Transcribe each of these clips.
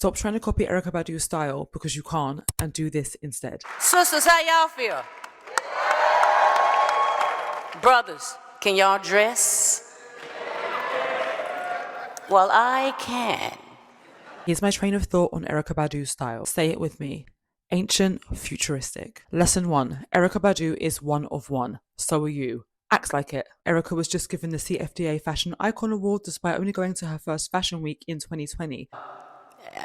Stop trying to copy Erykah Badu's style because you can't, and do this instead. Sisters, how y'all feel? Brothers, can y'all dress? Well, I can. Here's my train of thought on Erykah Badu's style. Say it with me. Ancient, futuristic. Lesson 1. Erykah Badu is one of one. So are you. Act like it. Erykah was just given the cfda Fashion Icon Award despite only going to her first fashion week in 2020.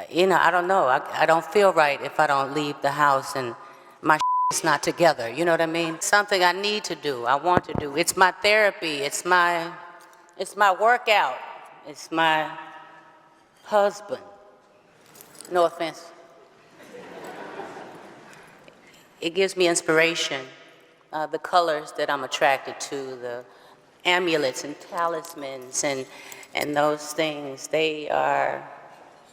I don't know. I don't feel right if I don't leave the house and my is not together. You know what I mean? Something I need to do. I want to do. It's my therapy. It's my workout. It's my husband. No offense. It gives me inspiration. The colors that I'm attracted to, the amulets and talismans and those things, they are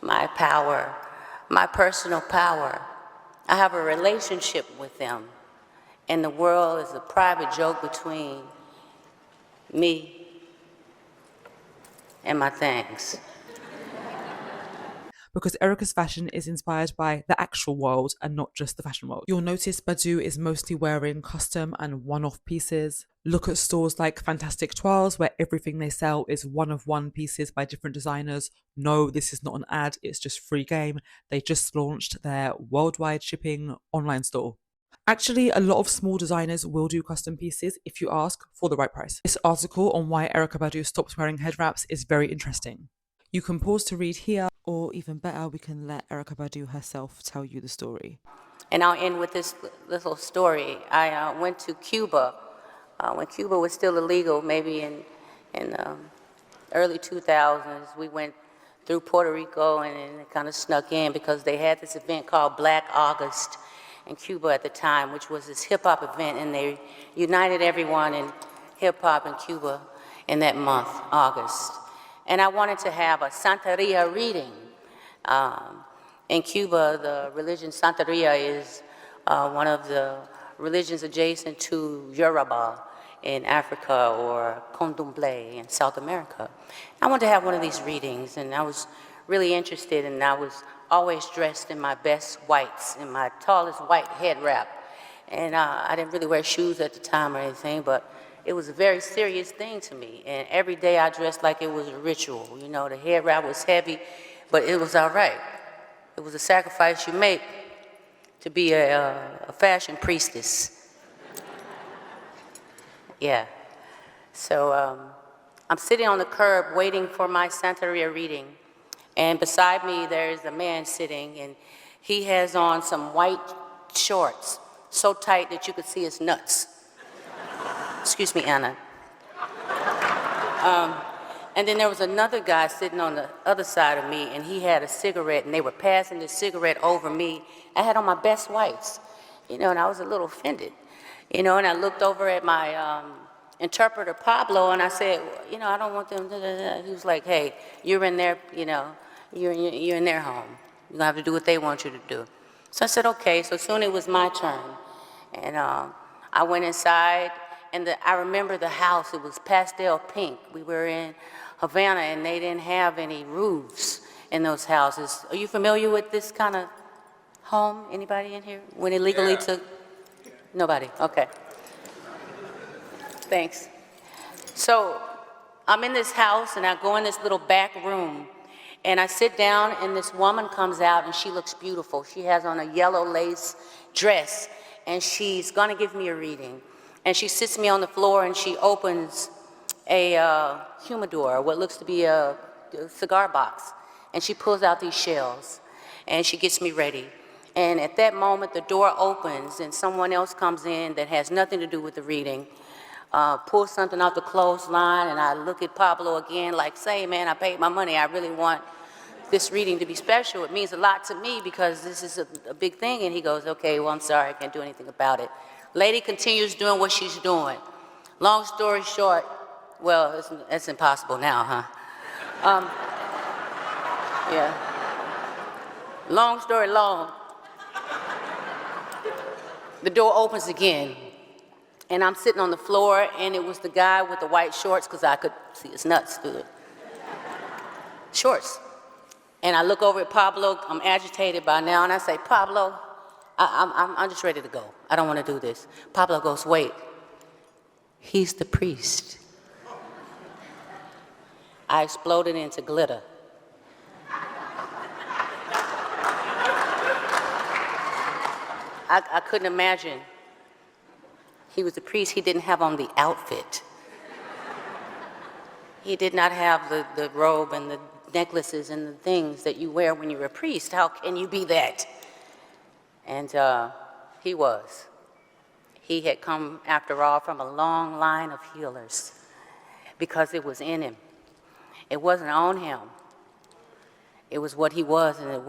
my power, my personal power. I have a relationship with them, and the world is a private joke between me and my things. Because Erykah's fashion is inspired by the actual world and not just the fashion world. You'll notice Badu is mostly wearing custom and one-off pieces. Look at stores like Fantastic Toiles, where everything they sell is one-of-one pieces by different designers. No, this is not an ad, it's just free game. They just launched their worldwide shipping online store. Actually, a lot of small designers will do custom pieces if you ask for the right price. This article on why Erykah Badu stopped wearing head wraps is very interesting. You can pause to read here, or even better, we can let Erykah Badu herself tell you the story. And I'll end with this little story. I went to Cuba when Cuba was still illegal, maybe in early 2000s. We went through Puerto Rico and it kind of snuck in because they had this event called Black August in Cuba at the time, which was this hip-hop event, and they united everyone in hip-hop in Cuba in that month, August. And I wanted to have a Santeria reading. In Cuba, the religion Santeria is one of the religions adjacent to Yoruba in Africa or Candomblé in South America. I wanted to have one of these readings, and I was really interested, and I was always dressed in my best whites, in my tallest white head wrap. And I didn't really wear shoes at the time or anything, but it was a very serious thing to me. And every day I dressed like it was a ritual. You know, the head wrap was heavy, but it was all right. It was a sacrifice you make to be a fashion priestess. Yeah. So I'm sitting on the curb waiting for my Santeria reading. And beside me, there's a man sitting, and he has on some white shorts, so tight that you could see his nuts. Excuse me, Anna. And then there was another guy sitting on the other side of me, and he had a cigarette, and they were passing the cigarette over me. I had on my best whites, and I was a little offended, and I looked over at my interpreter, Pablo, and I said, I don't want them, he was like, hey, you're in their, you're in their home. You're gonna have to do what they want you to do. So I said, okay. So soon it was my turn, and I went inside, and I remember the house. It was pastel pink. We were in Havana, and they didn't have any roofs in those houses. Are you familiar with this kind of home? Anybody in here? When it legally took? Nobody. Okay. Thanks. So I'm in this house, and I go in this little back room, and I sit down, and this woman comes out, and she looks beautiful. She has on a yellow lace dress, and she's going to give me a reading. And she sits me on the floor, and she opens a humidor, what looks to be a cigar box, and she pulls out these shells, and she gets me ready. And at that moment, the door opens, and someone else comes in that has nothing to do with the reading, pulls something off the clothesline, and I look at Pablo again like, say, man, I paid my money. I really want this reading to be special. It means a lot to me because this is a big thing. And he goes, okay, well, I'm sorry, I can't do anything about it. Lady continues doing what she's doing. Long story short, well, it's impossible now, huh? Yeah. Long story long. The door opens again, and I'm sitting on the floor, and it was the guy with the white shorts, because I could see his nuts through the shorts. And I look over at Pablo, I'm agitated by now, and I say, Pablo, I'm just ready to go. I don't want to do this. Pablo goes, wait, he's the priest. I exploded into glitter. I couldn't imagine. He was the priest, he didn't have on the outfit. He did not have the robe and the necklaces and the things that you wear when you're a priest. How can you be that? And he was. He had come, after all, from a long line of healers because it was in him. It wasn't on him. It was what he was, and it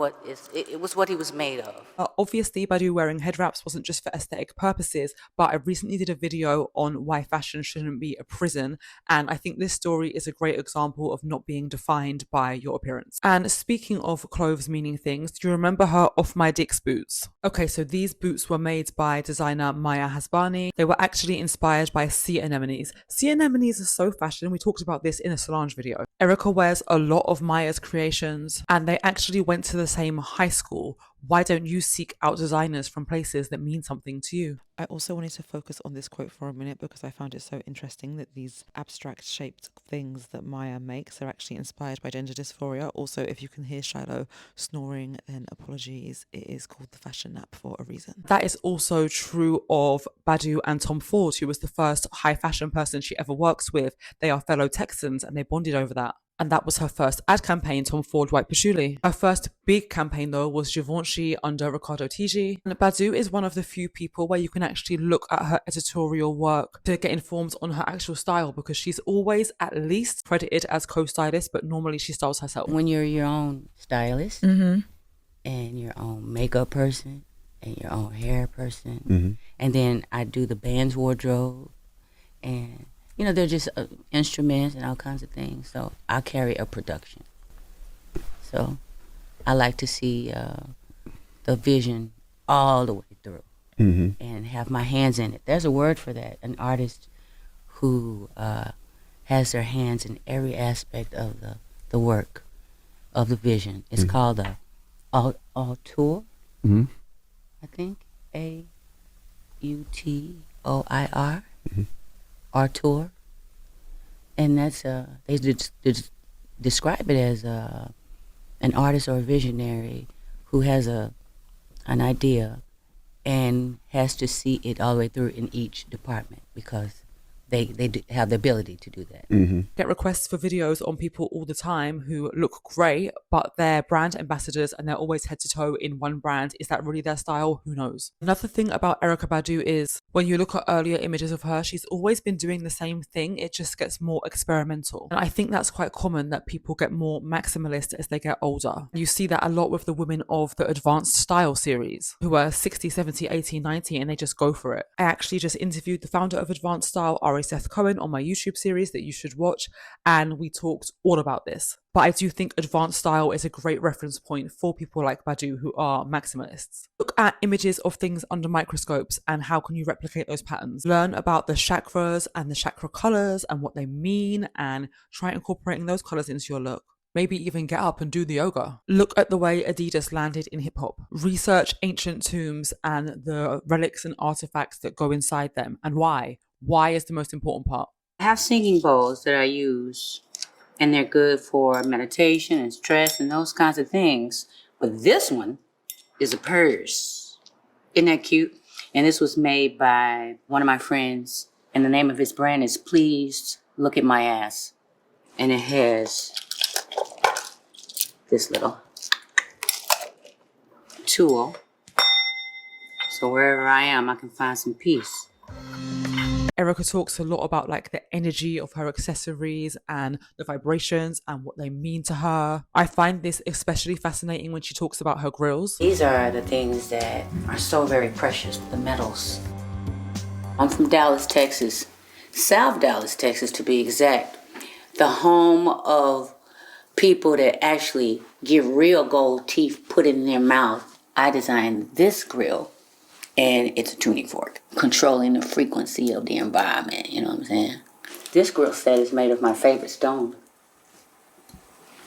was what he was made of. Obviously, Badu wearing head wraps wasn't just for aesthetic purposes, but I recently did a video on why fashion shouldn't be a prison, and I think this story is a great example of not being defined by your appearance. And speaking of clothes meaning things, do you remember her Off My Dicks boots? Okay, so these boots were made by designer Maya Hasbani. They were actually inspired by sea anemones. Sea anemones are so fashion, we talked about this in a Solange video. Erykah wears a lot of Maya's creations, and they actually went to the same high school. Why don't you seek out designers from places that mean something to you? I also wanted to focus on this quote for a minute because I found it so interesting that these abstract shaped things that Maya makes are actually inspired by gender dysphoria. Also, if you can hear Shiloh snoring, then apologies. It is called the fashion nap for a reason. That is also true of Badu and Tom Ford, who was the first high fashion person she ever works with. They are fellow Texans and they bonded over that. And that was her first ad campaign, Tom Ford White Patchouli. Her first big campaign, though, was Givenchy under Riccardo Tisci. And Badu is one of the few people where you can actually look at her editorial work to get informed on her actual style, because she's always at least credited as co-stylist, but normally she styles herself. When you're your own stylist and your own makeup person and your own hair person, and then I do the band's wardrobe, and you know, they're just instruments and all kinds of things. So I carry a production. So I like to see the vision all the way through and have my hands in it. There's a word for that, an artist who has their hands in every aspect of the work, of the vision. It's called a auteur, I think, A-U-T-O-I-R. Auteur, and that's they describe it as an artist or a visionary who has an idea and has to see it all the way through in each department, because they have the ability to do that. Get requests for videos on people all the time who look great, but they're brand ambassadors and they're always head to toe in one brand. Is that really their style? Who knows? Another thing about Erykah Badu is when you look at earlier images of her, she's always been doing the same thing. It just gets more experimental. And I think that's quite common, that people get more maximalist as they get older. You see that a lot with the women of the Advanced Style series, who are 60, 70, 80, 90, and they just go for it. I actually just interviewed the founder of Advanced Style, Seth Cohen, on my YouTube series that you should watch, and we talked all about this. But I do think Advanced Style is a great reference point for people like Badu who are maximalists. Look at images of things under microscopes and how can you replicate those patterns. Learn about the chakras and the chakra colors and what they mean, and try incorporating those colors into your look. Maybe even get up and do the yoga. Look at the way Adidas landed in hip hop. Research ancient tombs and the relics and artifacts that go inside them, and why. Why is the most important part. I have singing bowls that I use, and they're good for meditation and stress and those kinds of things. But this one is a purse. Isn't that cute? And this was made by one of my friends, and the name of his brand is Please Look at My Ass. And it has this little tool. So wherever I am, I can find some peace. Erykah talks a lot about like the energy of her accessories and the vibrations and what they mean to her. I find this especially fascinating when she talks about her grills. These are the things that are so very precious, the metals. I'm from Dallas, Texas. South Dallas, Texas to be exact. The home of people that actually get real gold teeth put in their mouth. I designed this grill, and it's a tuning fork, controlling the frequency of the environment, you know what I'm saying? This grill set is made of my favorite stone,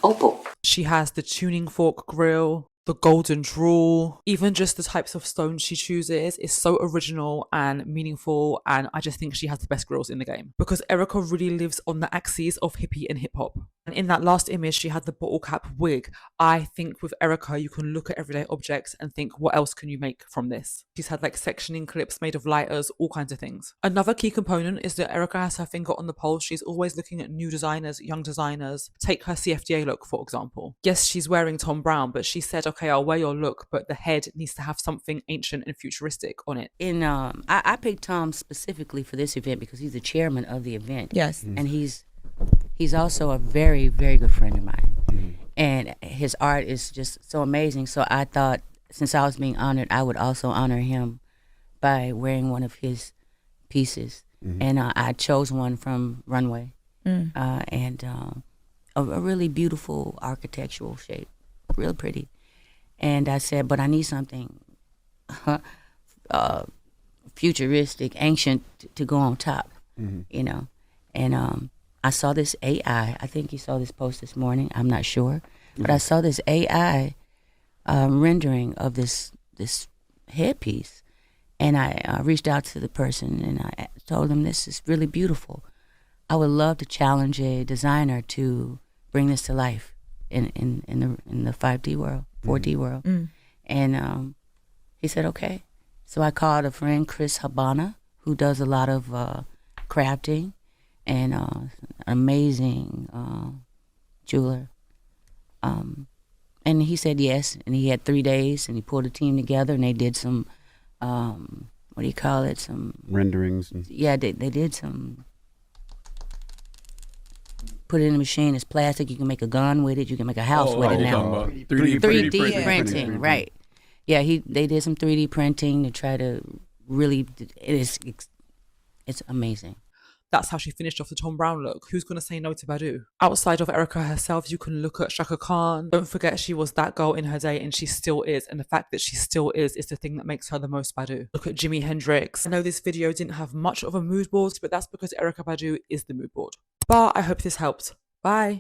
opal. She has the tuning fork grill, the golden draw, even just the types of stones she chooses is so original and meaningful, and I just think she has the best grills in the game because Erykah really lives on the axes of hippie and hip hop. And in that last image, she had the bottle cap wig. I think with Erykah, you can look at everyday objects and think, what else can you make from this? She's had like sectioning clips made of lighters, all kinds of things. Another key component is that Erykah has her finger on the pulse. She's always looking at new designers, young designers. Take her CFDA look, for example. Yes, she's wearing Tom Brown, but she said, okay, I'll wear your look, but the head needs to have something ancient and futuristic on it. I picked Tom specifically for this event because he's the chairman of the event. Yes. And he's also a very, very good friend of mine. And his art is just so amazing. So I thought, since I was being honored, I would also honor him by wearing one of his pieces. And I chose one from Runway. And a really beautiful architectural shape, real pretty. And I said, but I need something futuristic, ancient to go on top, you know. And I saw this AI. I think you saw this post this morning. I'm not sure, but I saw this AI rendering of this headpiece, and I reached out to the person and I told them this is really beautiful. I would love to challenge a designer to bring this to life in the 5D world, 4D world. And he said okay. So I called a friend, Chris Habana, who does a lot of crafting and amazing jeweler. And he said yes, and he had 3 days, and he pulled a team together, and they did some, what do you call it, some... renderings. Yeah, they did some... Put it in the machine, it's plastic, you can make a gun with it, you can make a house with it now. 3D printing, right. Yeah, they did some 3D printing to try to really... It's amazing. That's how she finished off the Tom Brown look. Who's going to say no to Badu? Outside of Erykah herself, you can look at Shaka Khan. Don't forget she was that girl in her day and she still is. And the fact that she still is the thing that makes her the most Badu. Look at Jimi Hendrix. I know this video didn't have much of a mood board, but that's because Erykah Badu is the mood board. But I hope this helped. Bye.